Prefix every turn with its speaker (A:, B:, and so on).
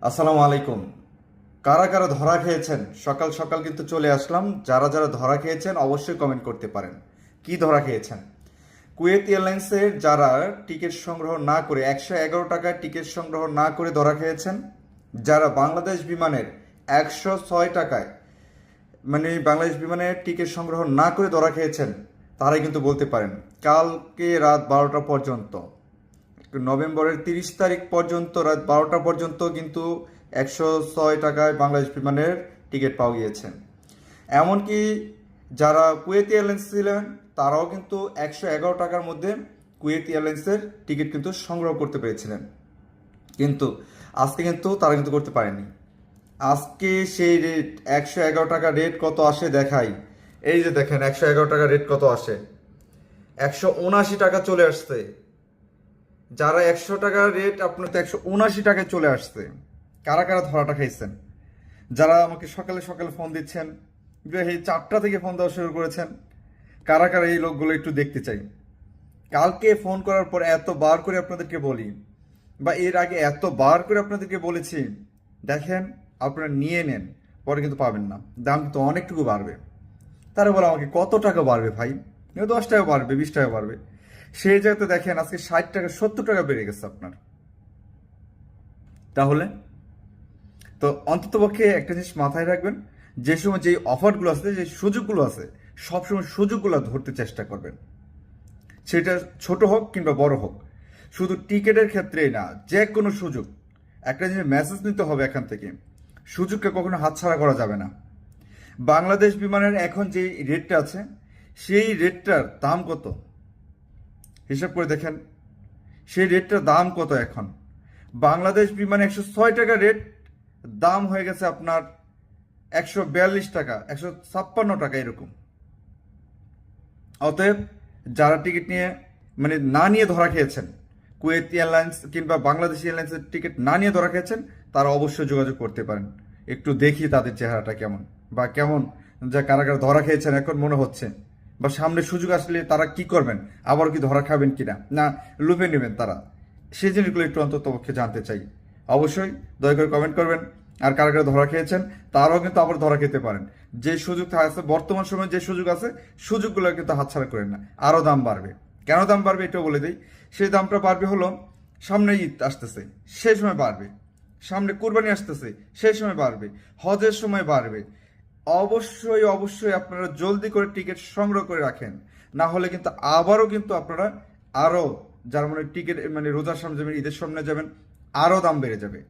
A: আসসালামু আলাইকুম। কারা কারা ধরা খেয়েছেন? সকাল সকাল কিন্তু চলে আসলাম। যারা যারা ধরা খেয়েছেন অবশ্যই কমেন্ট করতে পারেন কি ধরা খেয়েছেন। কুয়েত এয়ারলাইন্সের যারা টিকিট সংগ্রহ না করে 111 টাকায় টিকিট সংগ্রহ না করে ধরা খেয়েছেন, যারা বাংলাদেশ বিমানের 106 টাকায় বাংলাদেশ বিমানের টিকিট সংগ্রহ না করে ধরা খেয়েছেন, তারাই কিন্তু বলতে পারেন। কালকে রাত 12টা পর্যন্ত, নভেম্বরের 30 তারিখ পর্যন্ত রাত 12টা পর্যন্ত কিন্তু 106 টাকায় বাংলাদেশ বিমানের টিকিট পাওয়া গিয়েছে। এমনকি যারা কুয়েত এয়ারলাইন্স ছিলেন তারাও কিন্তু 111 টাকার মধ্যে কুয়েত এয়ারলাইন্সের টিকিট কিন্তু সংগ্রহ করতে পেরেছিলেন। কিন্তু আজকে কিন্তু তারা কিন্তু করতে পারেনি। আজকে সেই রেট 111 টাকা রেট কত আসে দেখাই। এই যে দেখেন 111 টাকা রেট কত আসে, 179 টাকা চলে আসছে। যারা 100 টাকার রেট আপনার তো 179 টাকায় চলে আসছে। কারা কারা ধরাটা খাইছেন? যারা আমাকে সকালে সকালে ফোন দিচ্ছেন, যে এই 4টা থেকে ফোন দেওয়া শুরু করেছেন, কারা কারা এই লোকগুলো একটু দেখতে চাই। কালকে ফোন করার পর এতবার করে আপনাদেরকে বলি, বা এর আগে এতবার করে আপনাদেরকে বলেছি, দেখেন আপনারা নিয়ে নেন, পরে কিন্তু পাবেন না, দাম কিন্তু অনেকটুকু বাড়বে। তারা বলে আমাকে কত টাকা বাড়বে ভাই? 10 টাকা বাড়বে, 20 টাকা বাড়বে। সেই জায়গাতে দেখেন আজকে 60 টাকা 70 টাকা বেড়ে গেছে আপনার। তাহলে তো অন্ততপক্ষে একটা জিনিস মাথায় রাখবেন, যে সময় যে অফারগুলো আছে, যে সুযোগগুলো আছে, সবসময় সুযোগগুলো ধরতে চেষ্টা করবেন। সেটা ছোট হোক কিংবা বড় হোক, শুধু টিকিটের ক্ষেত্রেই না, যে কোনো সুযোগ। একটা জিনিস মেসেজ নিতে হবে এখান থেকে, সুযোগকে কখনো হাতছাড়া করা যাবে না। বাংলাদেশ বিমানের এখন যে রেটটা আছে, সেই রেটটার দাম কত হিসাব করে দেখেন। সেই রেটটার দাম কত এখন? বাংলাদেশ বিমানে 106 টাকা রেট, দাম হয়ে গেছে আপনার 142 টাকা, 156 টাকা এরকম। অতএব যারা টিকিট নিয়ে না নিয়ে ধরা খেয়েছেন, কুয়েত এয়ারলাইন্স কিংবা বাংলাদেশ এয়ারলাইন্সের টিকিট না নিয়ে ধরা খেয়েছেন, তারা অবশ্যই যোগাযোগ করতে পারেন। একটু দেখি তাদের চেহারাটা কেমন, বা কেমন যা কারা কারা ধরা খেয়েছেন এখন মনে হচ্ছে, বা সামনে সুযোগ আসলে তারা কি করবেন, আবার কি ধরা খাবেন কিনা, না লুপে নেবেন তারা, সেই জিনিসগুলো একটু অন্তত পক্ষে জানতে চাই। অবশ্যই দয়া করে কমেন্ট করবেন। আর কারা কারা ধরা খেয়েছেন তারাও কিন্তু আবার ধরা খেতে পারেন। যে সুযোগ আছে বর্তমান সময়ে, যে সুযোগ আছে, সুযোগগুলো কিন্তু হাতছাড়া করেন না। আরও দাম বাড়বে। কেন দাম বাড়বে এটাও বলে দিই। সেই দামটা বাড়বে হলো, সামনে ঈদ আসতেছে সেই সময় বাড়বে, সামনে কুরবানি আসতেছে সেই সময় বাড়বে, হজের সময় বাড়বে। অবশ্যই অবশ্যই আপনারা জলদি করে টিকিট সংগ্রহ করে রাখেন, না হলে কিন্তু আবারও কিন্তু আপনারা আরও, যার টিকিট রোজার সামনে যাবেন, ঈদের সামনে যাবেন, আরও দাম বেড়ে যাবে।